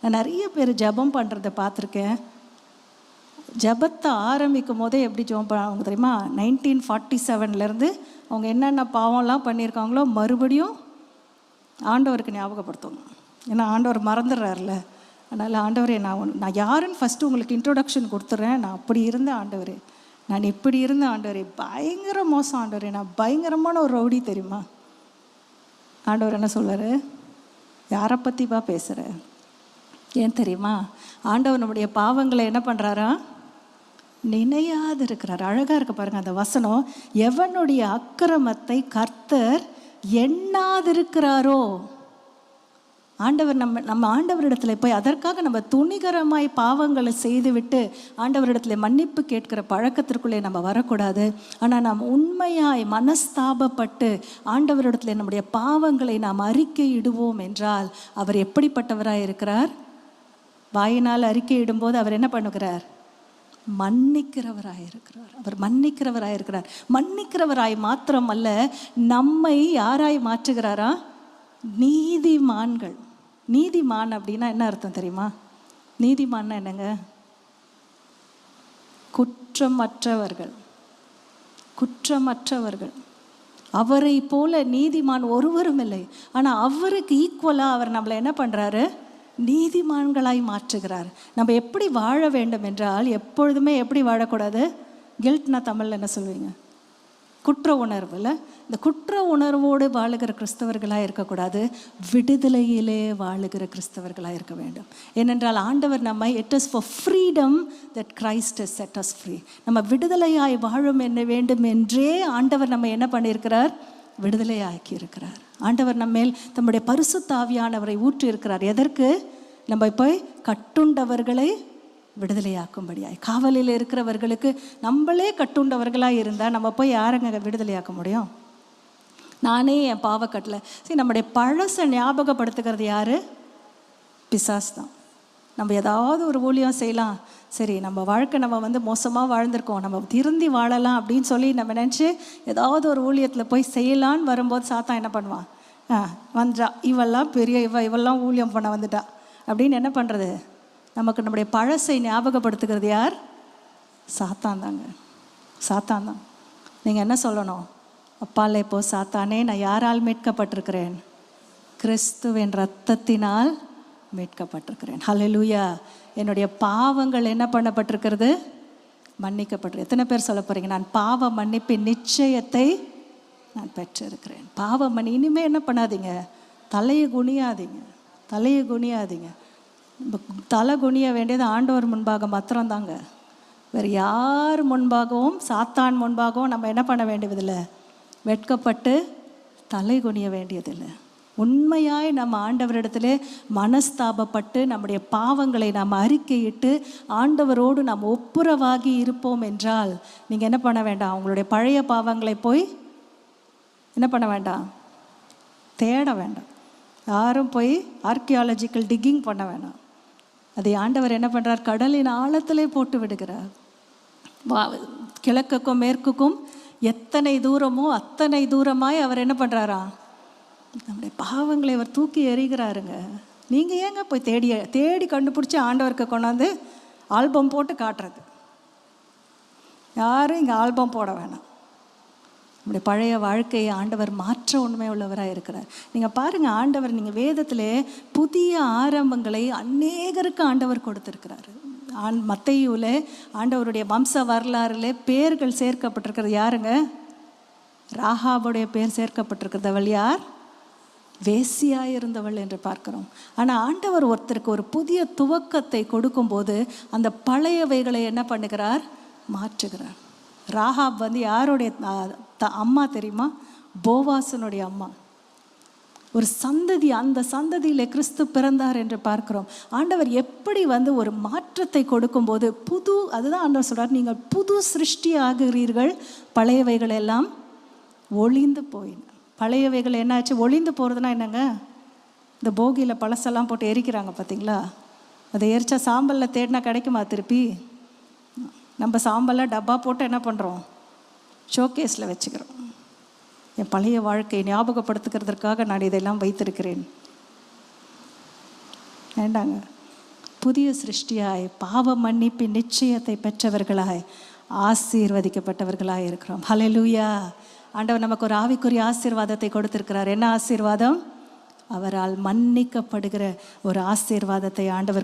நான் நிறைய பேர் ஜெபம் பண்ணுறதை பார்த்துருக்கேன். ஜெபத்தை ஆரம்பிக்கும் போதே எப்படி ஜெபம் பண்ணுவாங்க தெரியுமா? 1947 அவங்க என்னென்ன பாவம்லாம் பண்ணியிருக்காங்களோ மறுபடியும் ஆண்டவருக்கு ஞாபகப்படுத்துவாங்க. ஏன்னா ஆண்டவர் மறந்துடுறாருல. அதனால் ஆண்டவரே, நான் யாருன்னு ஃபஸ்ட்டு உங்களுக்கு இன்ட்ரோடக்ஷன் கொடுத்துட்றேன். நான் அப்படி இருந்தேன் ஆண்டவரே, நான் இப்படி இருந்தேன் ஆண்டவரே, பயங்கர மோசம் ஆண்டவரே, நான் பயங்கரமான ஒரு ரவுடி தெரியுமா. ஆண்டவர் என்ன சொல்வார்? யாரை பற்றிப்பா பேசுகிற? ஏன் தெரியுமா? ஆண்டவர் நம்முடைய பாவங்களை என்ன பண்ணுறாரா? நினையாது இருக்கிறார். அழகாக இருக்க பாருங்கள் அந்த வசனம். எவனுடைய அக்கிரமத்தை கர்த்தர் எண்ணாதிருக்கிறாரோ. ஆண்டவர் நம்ம ஆண்டவரிடத்துல போய் அதற்காக நம்ம துணிகரமாய் பாவங்களை செய்துவிட்டு ஆண்டவரிடத்துல மன்னிப்பு கேட்கிற பழக்கத்திற்குள்ளே நம்ம வரக்கூடாது. ஆனால் நாம் உண்மையாய் மனஸ்தாபப்பட்டு ஆண்டவரிடத்துல நம்முடைய பாவங்களை நாம் அறிக்கையிடுவோம் என்றால் அவர் எப்படிப்பட்டவராய் இருக்கிறார்? வாயினால் அறிக்கையிடும்போது அவர் என்ன பண்ணுகிறார்? மன்னிக்கிறவராய் இருக்கிறார். அவர் மன்னிக்கிறவராய் இருக்கிறார். மன்னிக்கிறவராய் மாத்திரம் அல்ல, நம்மை யாராய் மாற்றுகிறாரா? நீதிமான்கள். நீதிமான் அப்படின்னா என்ன அர்த்தம் தெரியுமா? நீதிமான்னா என்னங்க? குற்றமற்றவர்கள். குற்றமற்றவர்கள். அவரை போல நீதிமான் ஒருவரும் இல்லை. ஆனால் அவருக்கு ஈக்குவலாக அவர் நம்மளை என்ன பண்ணுறாரு? நீதிமான்களாய் மாற்றுகிறார். நம்ம எப்படி வாழ வேண்டும் என்றால் எப்பொழுதுமே எப்படி வாழக்கூடாது? கில்ட்னா தமிழில் என்ன சொல்வீங்க? குற்ற உணர்வு இல்லை? இந்த குற்ற உணர்வோடு வாழுகிற கிறிஸ்தவர்களாக இருக்கக்கூடாது, விடுதலையிலே வாழுகிற கிறிஸ்தவர்களாக இருக்க வேண்டும். ஏனென்றால் ஆண்டவர் நம்ம it is for freedom that Christ is set us free. நம்ம விடுதலையாய் வாழும் என்ன வேண்டும் என்றே ஆண்டவர் நம்ம என்ன பண்ணியிருக்கிறார்? விடுதலையாக்கி இருக்கிறார். ஆண்டவர் நம்ம மேல் தம்முடைய பரிசுத்த ஆவியானவரை ஊற்றி இருக்கிறார். எதற்கு? நம்ம போய் கட்டுண்டவர்களை விடுதலையாக்கும்படியாய். காவலில் இருக்கிறவர்களுக்கு நம்மளே கட்டுண்டவர்களாக இருந்தால் நம்ம போய் யாருங்க விடுதலையாக்க முடியும்? நானே என் பாவக்கட்டில் சரி, நம்முடைய பழசை ஞாபகப்படுத்துகிறது யார்? பிசாசு தான். நம்ம ஏதாவது ஒரு ஊழியம் செய்யலாம், சரி நம்ம வாழ்க்கை நம்ம மோசமாக வாழ்ந்திருக்கோம், நம்ம திருந்தி வாழலாம் அப்படின்னு சொல்லி நம்ம நினச்சி ஏதாவது ஒரு ஊழியத்தில் போய் செய்யலான்னு வரும்போது சாத்தான் என்ன பண்ணுவான்? வந்துட்டா, இவெல்லாம் பெரிய இவெல்லாம் ஊழியம் பண்ண வந்துட்டா அப்படின்னு என்ன பண்ணுறது? நமக்கு நம்முடைய பழசை ஞாபகப்படுத்துகிறது யார்? சாத்தான் தாங்க. சாத்தான் தான். நீங்கள் என்ன சொல்லணும்? அப்பாலே போ சாத்தானே, நான் யாரால் மீட்கப்பட்டிருக்கிறேன்? கிறிஸ்துவின் இரத்தத்தினால் மீட்கப்பட்டிருக்கிறேன். ஹல்லேலூயா. என்னுடைய பாவங்கள் என்ன பண்ணப்பட்டிருக்கிறது? மன்னிக்கப்பட்டிருக்கு. எத்தனை பேர் சொல்ல போகிறீங்க? நான் பாவ மன்னிப்பின் நிச்சயத்தை நான் பெற்றிருக்கிறேன். பாவ இனிமேல் என்ன பண்ணாதீங்க? தலையை குனியாதீங்க. தலையை குனியாதீங்க. தலை குனிய வேண்டியது ஆண்டவர் முன்பாக மாத்திரம்தாங்க. வேறு யார் முன்பாகவும் சாத்தான் முன்பாகவும் நம்ம என்ன பண்ண வேண்டியதில்லை? வெட்கப்பட்டு தலை குனிய வேண்டியதில்லை. உண்மையாய் நம்ம ஆண்டவரிடத்துல மனஸ்தாபப்பட்டு நம்முடைய பாவங்களை நாம் அறிக்கையிட்டு ஆண்டவரோடு நாம் ஒப்புரவாகி இருப்போம் என்றால் நீங்கள் என்ன பண்ண வேண்டாம்? உங்களுடைய பழைய பாவங்களை போய் என்ன பண்ண வேண்டாம்? தேட வேண்டாம். யாரும் போய் ஆர்கியாலஜிக்கல் டிக்கிங் பண்ண வேண்டாம். அதை ஆண்டவர் என்ன பண்ணுறார்? கடலின் ஆழத்திலே போட்டு விடுகிறார். கிழக்குக்கும் மேற்குக்கும் எத்தனை தூரமோ அத்தனை தூரமாய் அவர் என்ன பண்ணுறாரா? நம்முடைய பாவங்களை அவர் தூக்கி எறிகிறாருங்க. நீங்கள் ஏங்க போய் தேடி கண்டுபிடிச்சி ஆண்டவருக்கு கொண்டாந்து ஆல்பம் போட்டு காட்டுறது? யாரும் இங்கே ஆல்பம் போட வேணாம். நம்முடைய பழைய வாழ்க்கையை ஆண்டவர் மாற்ற உண்மை உள்ளவராக இருக்கிறார். நீங்கள் பாருங்கள், ஆண்டவர் நீங்கள் வேதத்திலே புதிய ஆரம்பங்களை அநேகருக்கு ஆண்டவர் கொடுத்துருக்கிறாரு. மத்தேயுவில் ஆண்டவருடைய வம்ச வரலாறுல பேர்கள் சேர்க்கப்பட்டிருக்கிறது யாருங்க? ராகாபுடைய பேர் சேர்க்கப்பட்டிருக்கிறது. அவள் யார்? வேசியாக இருந்தவள் என்று பார்க்கிறோம். ஆனால் ஆண்டவர் ஒருத்தருக்கு ஒரு புதிய துவக்கத்தை கொடுக்கும்போது அந்த பழையவைகளை என்ன பண்ணுகிறார்? மாற்றுகிறார். ராகாப் யாருடைய அம்மா தெரியுமா? போவாசனுடைய அம்மா. ஒரு சந்ததி, அந்த சந்ததியில் கிறிஸ்து பிறந்தார் என்று பார்க்கிறோம். ஆண்டவர் எப்படி ஒரு மாற்றத்தை கொடுக்கும்போது அதுதான் ஆண்டவர் சொல்றார், நீங்கள் புது சிருஷ்டி ஆகிறீர்கள், பழையவைகள் எல்லாம் ஒளிந்து போயின. பழையவைகள் என்னாச்சு? ஒளிந்து போகிறதுனா என்னங்க? இந்த போகியில் பழசெல்லாம் போட்டு எரிக்கிறாங்க பார்த்தீங்களா? அதை எரிச்சா சாம்பலில் தேடினா கிடைக்குமா திருப்பி? நம்ம சாம்பலில் டப்பா போட்டு என்ன பண்ணுறோம்? ஷோகேஸில் வச்சுக்கிறோம். என் பழைய வாழ்க்கையை ஞாபகப்படுத்துக்கிறதுக்காக நான் இதெல்லாம் வைத்திருக்கிறேன். வேண்டாங்க. புதிய சிருஷ்டியாய் பாவ மன்னிப்பின் நிச்சயத்தை பெற்றவர்களாய் ஆசீர்வதிக்கப்பட்டவர்களாய் இருக்கிறோம். ஹல்லேலூயா. ஆண்டவர் நமக்கு ஒரு ஆவிக்குரிய ஆசீர்வாதத்தை கொடுத்திருக்கிறார். என்ன ஆசீர்வாதம்? அவரால் மன்னிக்கப்படுகிற ஒரு ஆசீர்வாதத்தை ஆண்டவர்